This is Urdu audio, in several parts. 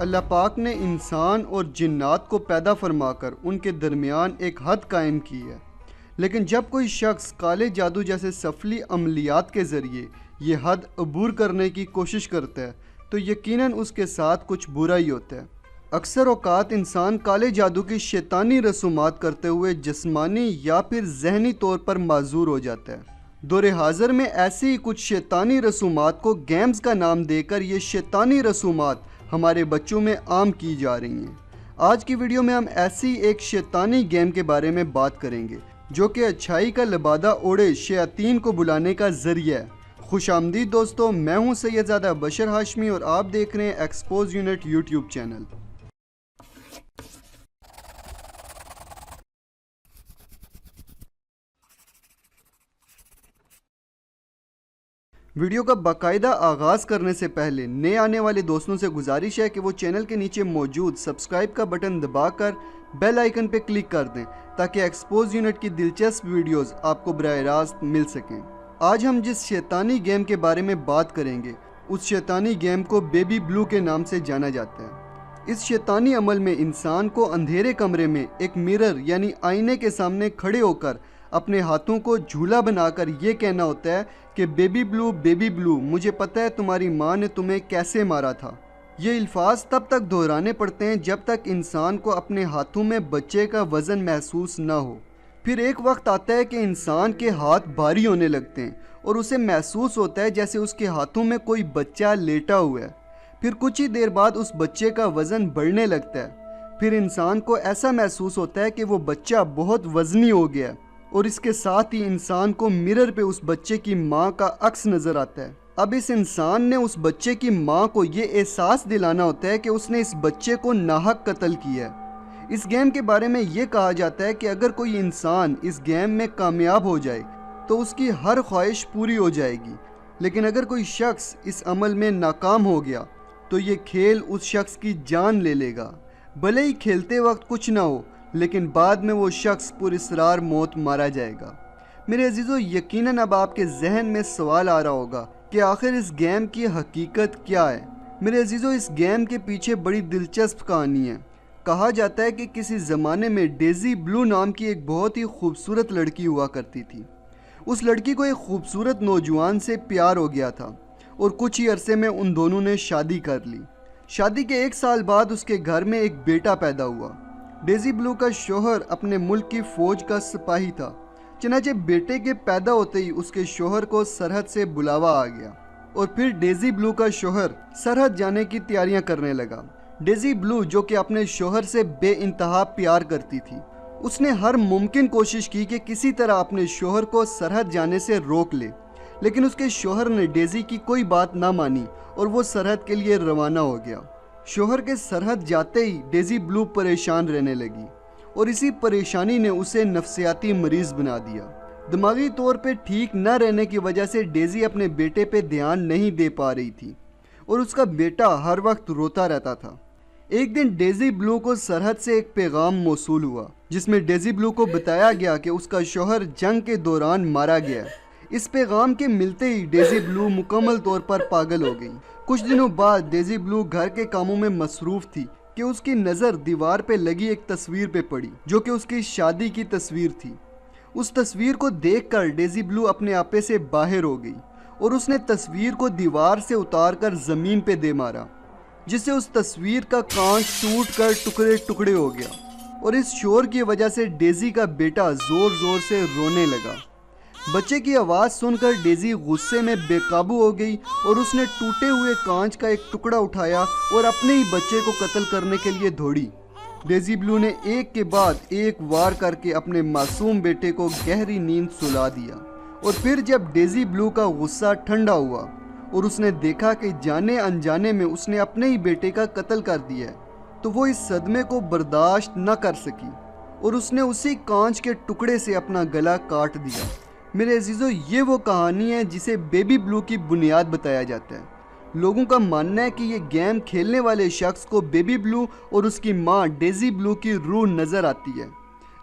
اللہ پاک نے انسان اور جنات کو پیدا فرما کر ان کے درمیان ایک حد قائم کی ہے، لیکن جب کوئی شخص کالے جادو جیسے سفلی عملیات کے ذریعے یہ حد عبور کرنے کی کوشش کرتا ہے تو یقیناً اس کے ساتھ کچھ برا ہی ہوتا ہے۔ اکثر اوقات انسان کالے جادو کی شیطانی رسومات کرتے ہوئے جسمانی یا پھر ذہنی طور پر معذور ہو جاتا ہے۔ دور حاضر میں ایسی ہی کچھ شیطانی رسومات کو گیمز کا نام دے کر یہ شیطانی رسومات ہمارے بچوں میں عام کی جا رہی ہیں۔ آج کی ویڈیو میں ہم ایسی ایک شیطانی گیم کے بارے میں بات کریں گے جو کہ اچھائی کا لبادہ اوڑھے شیاطین کو بلانے کا ذریعہ ہے۔ خوش آمدید دوستو، میں ہوں سید زادہ بشر ہاشمی اور آپ دیکھ رہے ہیں expose unit YouTube channel. Video کا باقاعدہ آغاز کرنے سے پہلے نئے آنے والے دوستوں سے گزارش ہے کہ وہ چینل کے نیچے موجود سبسکرائب کا بٹن دبا کر بیل آئیکن پہ کلک کر دیں تاکہ ایکسپوز یونٹ کی دلچسپ ویڈیوز آپ کو براہ راست مل سکیں۔ آج ہم جس شیطانی گیم کے بارے میں بات کریں گے اس شیطانی گیم کو بیبی بلو کے نام سے جانا جاتا ہے۔ اس شیطانی عمل میں انسان کو اندھیرے کمرے میں ایک مرر یعنی آئینے کے سامنے کھڑے ہو کر اپنے ہاتھوں کو جھولا بنا کر یہ کہنا ہوتا ہے کہ بیبی بلو مجھے پتہ ہے تمہاری ماں نے تمہیں کیسے مارا تھا۔ یہ الفاظ تب تک دہرانے پڑتے ہیں جب تک انسان کو اپنے ہاتھوں میں بچے کا وزن محسوس نہ ہو۔ پھر ایک وقت آتا ہے کہ انسان کے ہاتھ بھاری ہونے لگتے ہیں اور اسے محسوس ہوتا ہے جیسے اس کے ہاتھوں میں کوئی بچہ لیٹا ہوا ہے۔ پھر کچھ ہی دیر بعد اس بچے کا وزن بڑھنے لگتا ہے۔ پھر انسان کو ایسا محسوس ہوتا ہے کہ وہ بچہ بہت وزنی ہو گیا ہے اور اس کے ساتھ ہی انسان کو مرر پہ اس بچے کی ماں کا عکس نظر آتا ہے۔ اب اس انسان نے اس بچے کی ماں کو یہ احساس دلانا ہوتا ہے کہ اس نے اس بچے کو ناحق قتل کیا ہے۔ اس گیم کے بارے میں یہ کہا جاتا ہے کہ اگر کوئی انسان اس گیم میں کامیاب ہو جائے تو اس کی ہر خواہش پوری ہو جائے گی، لیکن اگر کوئی شخص اس عمل میں ناکام ہو گیا تو یہ کھیل اس شخص کی جان لے لے گا۔ بھلے ہی کھیلتے وقت کچھ نہ ہو لیکن بعد میں وہ شخص پر اسرار موت مارا جائے گا۔ میرے عزیزو، یقیناً اب آپ کے ذہن میں سوال آ رہا ہوگا کہ آخر اس گیم کی حقیقت کیا ہے۔ میرے عزیزو، اس گیم کے پیچھے بڑی دلچسپ کہانی ہے۔ کہا جاتا ہے کہ کسی زمانے میں ڈیزی بلو نام کی ایک بہت ہی خوبصورت لڑکی ہوا کرتی تھی۔ اس لڑکی کو ایک خوبصورت نوجوان سے پیار ہو گیا تھا اور کچھ ہی عرصے میں ان دونوں نے شادی کر لی۔ شادی کے 1 سال بعد اس کے گھر میں ایک بیٹا پیدا ہوا۔ ڈیزی بلو کا شوہر اپنے ملک کی فوج کا سپاہی تھا، چنانچہ بیٹے کے پیدا ہوتے ہی اس کے شوہر کو سرحد سے بلاوا آ گیا اور پھر ڈیزی بلو کا شوہر سرحد جانے کی تیاریاں کرنے لگا۔ ڈیزی بلو جو کہ اپنے شوہر سے بے انتہا پیار کرتی تھی، اس نے ہر ممکن کوشش کی کہ کسی طرح اپنے شوہر کو سرحد جانے سے روک لے، لیکن اس کے شوہر نے ڈیزی کی کوئی بات نہ مانی اور وہ سرحد کے لیے روانہ ہو گیا۔ شوہر کے سرحد جاتے ہی ڈیزی بلو پریشان رہنے لگی اور اسی پریشانی نے اسے نفسیاتی مریض بنا دیا۔ دماغی طور پہ ٹھیک نہ رہنے کی وجہ سے ڈیزی اپنے بیٹے پہ دھیان نہیں دے پا رہی تھی اور اس کا بیٹا ہر وقت روتا رہتا تھا۔ ایک دن ڈیزی بلو کو سرحد سے ایک پیغام موصول ہوا جس میں ڈیزی بلو کو بتایا گیا کہ اس کا شوہر جنگ کے دوران مارا گیا ہے۔ اس پیغام کے ملتے ہی ڈیزی بلو مکمل طور پر پاگل ہو گئی۔ کچھ دنوں بعد ڈیزی بلو گھر کے کاموں میں مصروف تھی کہ اس کی نظر دیوار پہ لگی ایک تصویر پہ پڑی جو کہ اس کی شادی کی تصویر تھی۔ اس تصویر کو دیکھ کر ڈیزی بلو اپنے آپے سے باہر ہو گئی اور اس نے تصویر کو دیوار سے اتار کر زمین پہ دے مارا، جس سے اس تصویر کا کانچ ٹوٹ کر ٹکڑے ٹکڑے ہو گیا اور اس شور کی وجہ سے ڈیزی کا بیٹا زور زور سے رونے لگا۔ بچے کی آواز سن کر ڈیزی غصے میں بے قابو ہو گئی اور اس نے ٹوٹے ہوئے کانچ کا ایک ٹکڑا اٹھایا اور اپنے ہی بچے کو قتل کرنے کے لیے دوڑی۔ ڈیزی بلو نے ایک کے بعد ایک وار کر کے اپنے معصوم بیٹے کو گہری نیند سلا دیا اور پھر جب ڈیزی بلو کا غصہ ٹھنڈا ہوا اور اس نے دیکھا کہ جانے انجانے میں اس نے اپنے ہی بیٹے کا قتل کر دیا ہے تو وہ اس صدمے کو برداشت نہ کر سکی اور اس نے اسی کانچ کے ٹکڑے سے اپنا گلا کاٹ دیا۔ میرے عزیزو، یہ وہ کہانی ہے جسے بیبی بلو کی بنیاد بتایا جاتا ہے۔ لوگوں کا ماننا ہے کہ یہ گیم کھیلنے والے شخص کو بیبی بلو اور اس کی ماں ڈیزی بلو کی روح نظر آتی ہے،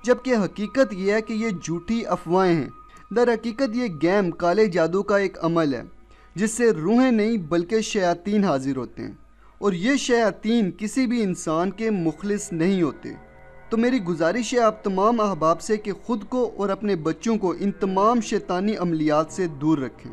جبکہ حقیقت یہ ہے کہ یہ جھوٹی افواہیں ہیں۔ در حقیقت یہ گیم کالے جادو کا ایک عمل ہے جس سے روحیں نہیں بلکہ شیاطین حاضر ہوتے ہیں اور یہ شیاطین کسی بھی انسان کے مخلص نہیں ہوتے۔ تو میری گزارش ہے آپ تمام احباب سے کہ خود کو اور اپنے بچوں کو ان تمام شیطانی عملیات سے دور رکھیں۔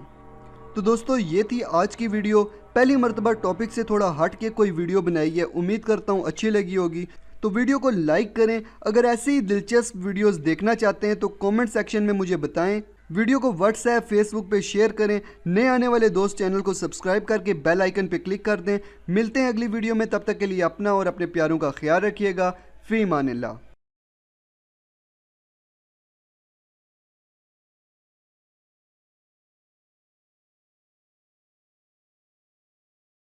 تو دوستو یہ تھی آج کی ویڈیو۔ پہلی مرتبہ ٹاپک سے تھوڑا ہٹ کے کوئی ویڈیو بنائی ہے، امید کرتا ہوں اچھی لگی ہوگی۔ تو ویڈیو کو لائک کریں، اگر ایسی ہی دلچسپ ویڈیوز دیکھنا چاہتے ہیں تو کامنٹ سیکشن میں مجھے بتائیں۔ ویڈیو کو واٹس ایپ فیس بک پہ شیئر کریں، نئے آنے والے دوست چینل کو سبسکرائب کر کے بیل آئیکن پہ کلک کر دیں۔ ملتے ہیں اگلی ویڈیو میں، تب تک کے لیے اپنا اور اپنے پیاروں کا خیال رکھیے گا۔ فی امان اللہ۔